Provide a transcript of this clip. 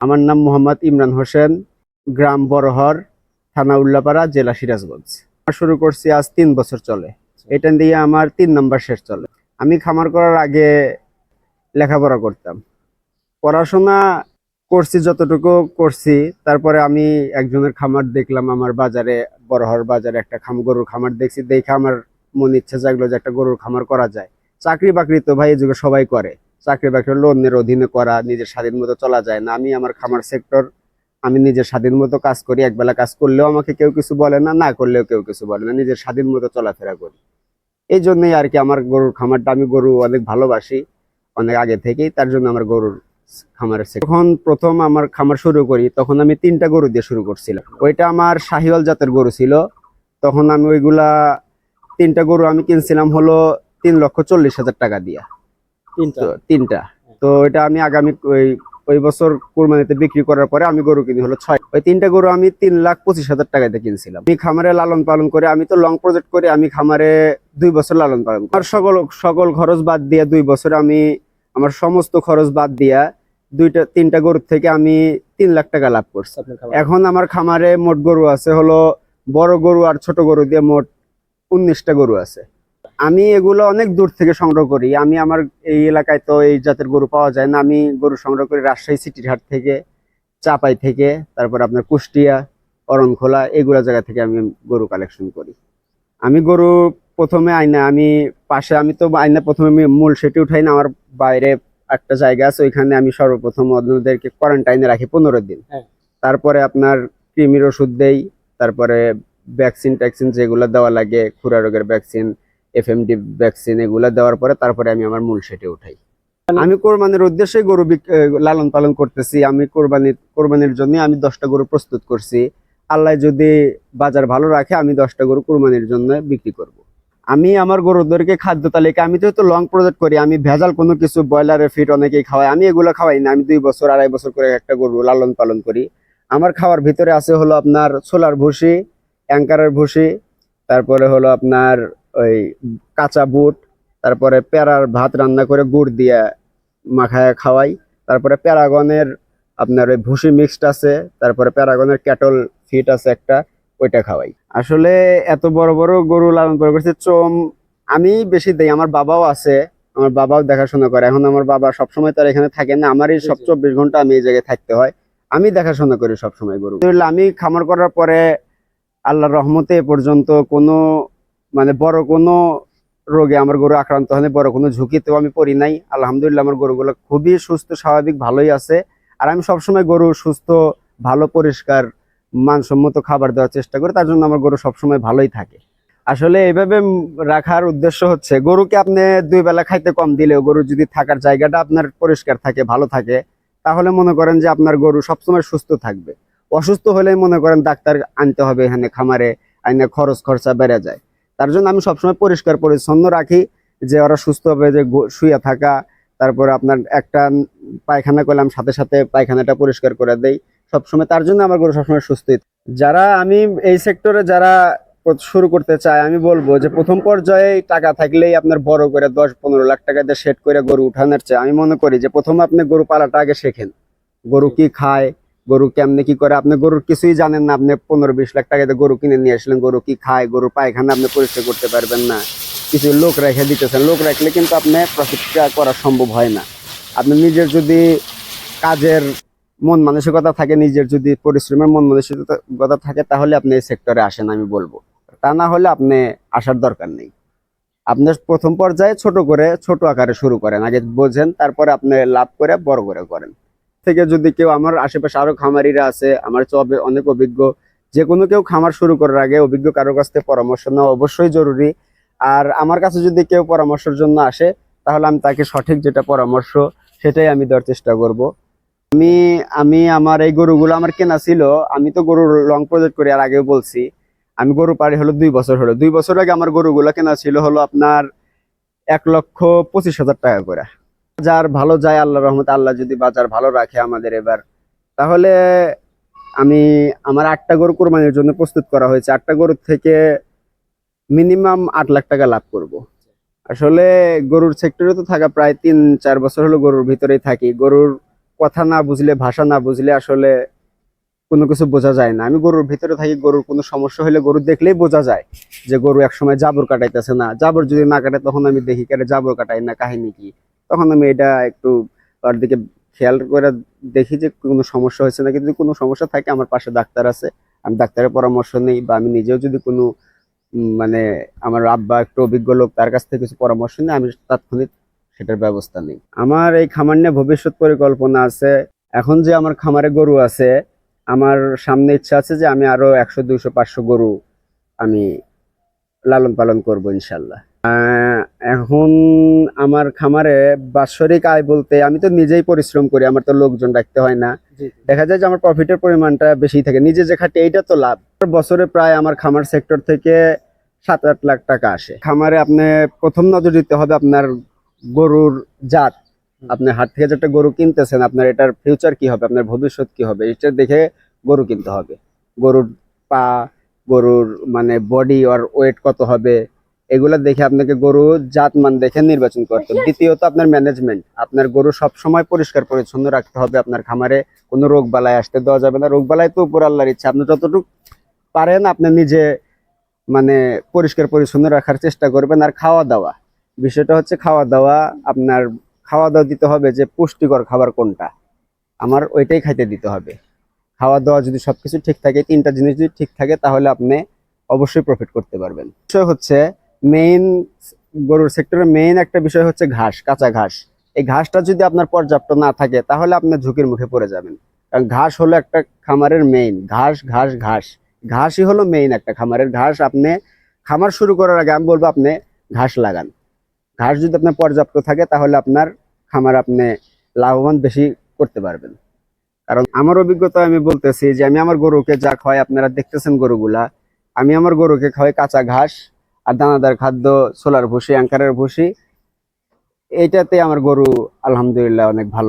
আমার নাম মোহাম্মদ ইমরান হোসেন, গ্রাম বড়হর, থানা উল্লাপাড়া, জেলা সিরাজগঞ্জ। শুরু করছি আজ 3 বছর চলে। এটা দিয়ে আমার 3 নাম্বার শেষ চলে। আমি খামার করার আগে লেখাপড়া করতাম, পড়াশোনা করছি যতটুকু করছি। তারপরে আমি একজনের খামার দেখলাম আমার বাজারে, বড়হর বাজারে একটা গরুর খামার দেখছি। দেখে আমার মনে ইচ্ছা জাগলো যে একটা গরুর খামার করা যায়। চাকরি বাকরি তো ভাই এই যুগে সবাই করে, চাকরি বাকরি লোনের অধীনে করা, নিজের স্বাধীন মতো চলা যায় না। আমি আমার খামার সেক্টর, আমি নিজের স্বাধীন মতো কাজ করি। একবেলা কাজ করলেও আমাকে কেউ কিছু বলে না, না করলেও কেউ কিছু বলে না, নিজের স্বাধীন মতো চলাফেরা করি। এই জন্যই আর কি আমার গরুর খামারটা, আমি গরু অনেক ভালোবাসি অনেক আগে থেকেই, তার জন্য আমার গরুর খামারের যখন প্রথম আমার খামার শুরু করি তখন আমি 3টা গরু দিয়ে শুরু করছিলাম। ওইটা আমার শাহিওয়াল জাতের গরু ছিল। তখন আমি ওইগুলা 3টা গরু আমি কিনছিলাম হলো 3,40,000 টাকা দিয়ে। তিনটা। তো এটা আমি আগামী ওই বছর কুরবানিতে বিক্রি করার পরে আমি গরু কিনি হলো 6। ওই 3টা গরু আমি 3,25,000 টাকাতে কিনছিলাম। আমি খামারে লালন পালন করে, আমি তো লং প্রজেক্ট করে আমি খামারে 2 বছর লালন পালন করি। আর সকল খরচ বাদ দিয়ে 2 বছর আমি আমার সমস্ত খরচ বাদ দিয়া 3টা গরুর থেকে আমি 3 লাখ টাকা লাভ করছি। এখন আমার খামারে মোট গরু আছে হলো, বড় গরু আর ছোট গরু দিয়ে মোট 19টা গরু আছে। আমি এগুলো অনেক দূর থেকে সংগ্রহ করি। আমি আমার এই এলাকায় তো এই জাতের গরু পাওয়া যায় না। আমি গরু সংগ্রহ করি রাজশাহী সিটির হাট থেকে, চাপাই থেকে, তারপর আপনার কুষ্টিয়া, অরণখোলা, এগুলা জায়গা থেকে আমি গরু কালেকশন করি। আমি গরু প্রথমে আমি তো আইনা প্রথমে আমি মূল সেটি উঠাই না। আমার বাইরে একটা জায়গা আছে, ওইখানে আমি সর্বপ্রথম ওদেরকে কোয়ারেন্টাইনে রাখি 15 দিন। তারপরে আপনার কৃমির ওষুধ দেই, তারপরে ভ্যাকসিন ট্যাকসিন যেগুলো দেওয়া লাগে, খুরা রোগের ভ্যাকসিন, এফএমডি ভ্যাকসিন, এগুলা দেওয়ার পরে তারপরে আমি আমার মূল সেটে উঠাই। আমি কোরবানির উদ্দেশ্যে গরু লালন পালন করতেছি। আমি কোরবানির জন্য আমি 10টা গরু প্রস্তুত করছি। আল্লাহ যদি বাজার ভালো রাখে আমি 10টা গরু কোরবানির জন্য বিক্রি করব। আমি আমার গরুদেরকে খাদ্য তালিকা, আমি যেহেতু লং প্রজেক্ট করি, আমি ভেজাল কোনো কিছু, ব্রয়লারের ফিট অনেকেই খাওয়াই, আমি এগুলো খাওয়াই না। আমি 2 বছর 2.5 বছর করে একটা গরু লালন পালন করি। আমার খাওয়ার ভিতরে আছে হলো আপনার ছোলার ভুসি, অ্যাঙ্কারের ভুসি, তারপরে হলো আপনার ওই কাঁচা বুট, তারপরে পেয়ারার ভাত রান্না করে গুড় দিয়ে মাখায় খাওয়াই। তারপরে প্যারাগনের আপনার ওই ভুসি মিক্সড আছে, তারপরে প্যারাগনের ক্যাটল ফিট আছে একটা, ওইটা খাওয়াই। আসলে এত বড় বড় গরু লালন পালন করছি, আমি বেশি দেই। আমার বাবাও আছে, আমার বাবাও দেখাশোনা করে। এখন আমার বাবা সবসময় তার এখানে থাকে না, আমারই সব 24 ঘন্টা আমি এই জায়গায় থাকতে হয়। আমি দেখাশোনা করি সবসময় গরু। আমি খামার করার পরে আল্লাহর রহমতে এ পর্যন্ত কোনো বড় কোনো রোগে আমার গরু আক্রান্ত হয়নি, বড় কোনো ঝুঁকিতেও আমি পড়ি নাই। আলহামদুলিল্লাহ আমার গরুগুলো খুবই সুস্থ স্বাভাবিক ভালোই আছে। আর আমি সবসময় গরু সুস্থ, ভালো, পরিষ্কার, মানসম্মত খাবার দেওয়ার চেষ্টা করি, তার জন্য আমার গরু সবসময় ভালোই থাকে। আসলে এইভাবে রাখার উদ্দেশ্য হচ্ছে, গরুকে আপনি 2 বেলা খাইতে কম দিলেও গরু যদি থাকার জায়গাটা আপনার পরিষ্কার থাকে, ভালো থাকে, তাহলে মনে করেন যে আপনার গরু সবসময় সুস্থ থাকবে। অসুস্থ হলেই মনে করেন ডাক্তার আনতে হবে এখানে খামারে, আইনে খরচা বেড়ে যায়। তার জন্য আমি সবসময় পরিষ্কার পরিচ্ছন্ন রাখি, যে ওরা সুস্থ হবে, যে শুয়ে থাকা, তারপরে আপনার একটা পায়খানা করলাম সাথে সাথে পায়খানাটা পরিষ্কার করে দেই সবসময়। তার জন্য আমার গরু সবসময় সুস্থই। যারা আমি এই সেক্টরে যারা শুরু করতে চায়, আমি বলবো যে প্রথম পর্যায়ে টাকা থাকলেই আপনার বড় করে 10-15 লাখ টাকা দিয়ে সেট করে গরু উঠানোর চেয়ে আমি মনে করি যে প্রথমে আপনি গরু পালাটা আগে শেখেন। গরু কি খায়, গরু কেমনে কি করে, আপনি গরুর কিছুই জানেন না, আপনি 15-20 লাখ টাকাতে গরু কিনে নিয়ে আসলেন, গরু কি খায়, গরুর পায়খানা আপনি পরিষ্কার করতে পারবেন না, কিছু লোক রেখে দিতেছেন। লোক রাখলে কিন্তু আপনি প্রফিটটা করা সম্ভব হয় না। আপনি নিজের যদি কাজের মন মানসিকতা থাকে, নিজের যদি পরিশ্রমের মন মানসিকতা থাকে, তাহলে আপনি এই সেক্টরে আসেন আমি বলবো। তা না হলে আপনি আসার দরকার নেই। আপনার প্রথম পর্যায়ে ছোট আকারে শুরু করেন, আগে বোঝেন, তারপরে আপনি লাভ করে বড় করে করেন। থেকে যদি কেউ, আমার আশেপাশে আরো খামারিরা আছে আমার চেয়ে অনেক অভিজ্ঞ, যে কোনো কেউ খামার শুরু করার আগে অভিজ্ঞ কারো কাছ থেকে পরামর্শ নেওয়া অবশ্যই জরুরি। আর আমার কাছে যদি কেউ পরামর্শের জন্য আসে, তাহলে আমি তাকে সঠিক যেটা পরামর্শ সেটাই আমি দেওয়ার চেষ্টা করব। আমি আমার এই গরুগুলো আমার কেনা ছিল, আমি তো গরুর লং প্রজেক্ট করি, আর আগেও বলছি আমি গরু পাড়ি হলো 2 বছর হলো। 2 বছর আগে আমার গরুগুলো কেনা ছিল হলো আপনার 1,25,000 টাকা করে। বাজার ভালো যায় আল্লাহর রহমতে, আল্লাহ যদি বাজার ভালো রাখে আমাদের এবার, তাহলে আমার 8টা গরু কোরবানির জন্য প্রস্তুত করা হয়েছে। 8টা গরু থেকে মিনিমাম 8 লাখ টাকা লাভ করব। আসলে গরুর সেক্টরে তো থাকা প্রায় 3-4 বছর হলো গরুর ভিতরেই থাকি। গরুর কথা না বুঝলে, ভাষা না বুঝলে আসলে কোনো কিছু বোঝা যায় না। আমি গরুর ভিতরে থাকি, গরুর কোনো সমস্যা হলে গরু দেখলেই বোঝা যায় যে গরু একসময় জাবর কাটাইতেছে না। জাবর যদি না কাটে তখন আমি দেখি কেন জাবর কাটাই না, কাহিনী কি। তখন আমি এটা একটু তার দিকে খেয়াল করে দেখি যে কোনো সমস্যা হয়েছে নাকি। যদি কোনো সমস্যা থাকে আমার পাশে ডাক্তার আছে, আমি ডাক্তারের পরামর্শ নেই, বা আমি নিজেও যদি কোনো মানে আমার আব্বা একটু অভিজ্ঞ লোক, তার কাছ থেকে কিছু পরামর্শ নিয়ে আমি তাৎক্ষণিক সেটার ব্যবস্থা নিই। আমার এই খামার নিয়ে ভবিষ্যৎ পরিকল্পনা আছে। এখন যে আমার খামারে গরু আছে, আমার সামনে ইচ্ছা আছে যে আমি আরো 100, 200, 500 গরু আমি লালন পালন করব ইনশাল্লাহ। এখন আমার খামারে বাৎসরিক আয় বলতে, আমি তো নিজেই পরিশ্রম করি, আমার তো লোকজন রাখতে হয় না। দেখা যায় যে আমার প্রফিটের পরিমাণটা বেশি থাকে, নিজে যে খাটি এইটা তো লাভ। বছরে প্রায় আমার খামার সেক্টর থেকে 7-8 লাখ টাকা আসে। খামারে আপনি প্রথম নজর দিতে হবে আপনার গরুর জাত। আপনি হাট থেকে যেটা গরু কিনতেছেন, আপনার এটার ফিউচার কি হবে, আপনার ভবিষ্যৎ কি হবে, এটা দেখে গরু কিনতে হবে। গরুর পা, গরুর মানে বডি আর ওয়েট কত হবে, এগুলা দেখে আপনাকে গরু জাতমান দেখে নির্বাচন করতে হবে। দ্বিতীয়ত আপনার ম্যানেজমেন্ট, আপনার গরু সব সময় পরিষ্কার পরিচ্ছন্ন রাখতে হবে। আপনার খামারে কোনো রোগ বালাই আসতে দেওয়া যাবে না। রোগ বালাই তো উপর আল্লাহর ইচ্ছা, আপনি যতটুকু পারেন আপনি নিজে মানে পরিষ্কার পরিচ্ছন্ন রাখার চেষ্টা করবেন। আর খাওয়া দাওয়া, বিষয়টা হচ্ছে খাওয়া দাওয়া, আপনার খাওয়া দাওয়া দিতে হবে যে পুষ্টিকর খাবার কোনটা, আমার ওইটাই খাইতে দিতে হবে। খাওয়া দাওয়া যদি সবকিছু ঠিক থাকে, 3টা জিনিস যদি ঠিক থাকে, তাহলে আপনি অবশ্যই প্রফিট করতে পারবেন। বিষয় হচ্ছে মেইন, গরুর সেক্টরের মেইন একটা বিষয় হচ্ছে ঘাস, কাঁচা ঘাস। এই ঘাসটা যদি আপনার পর্যাপ্ত না থাকে তাহলে আপনি ঝুঁকির মুখে পড়ে যাবেন। কারণ ঘাস হলো একটা খামারের মেইন, ঘাস ঘাস ঘাস, ঘাসই হলো মেইন একটা খামারের। ঘাস আপনি খামার শুরু করার আগে আমি বলবো আপনি ঘাস লাগান। ঘাস যদি আপনার পর্যাপ্ত থাকে তাহলে আপনার খামার আপনি লাভবান বেশি করতে পারবেন। কারণ আমার অভিজ্ঞতা আমি বলতেছি যে আমি আমার গরুকে যা খাওয়াই, আপনারা দেখতেছেন গরুগুলা, আমি আমার গরুকে খাওয়াই কাঁচা ঘাস আর দানাদার খাদ্য, ছোলার ভুসি, অ্যাঙ্কারের ভুসি। এইটাতে আমার গরু আলহামদুলিল্লাহ অনেক ভালো।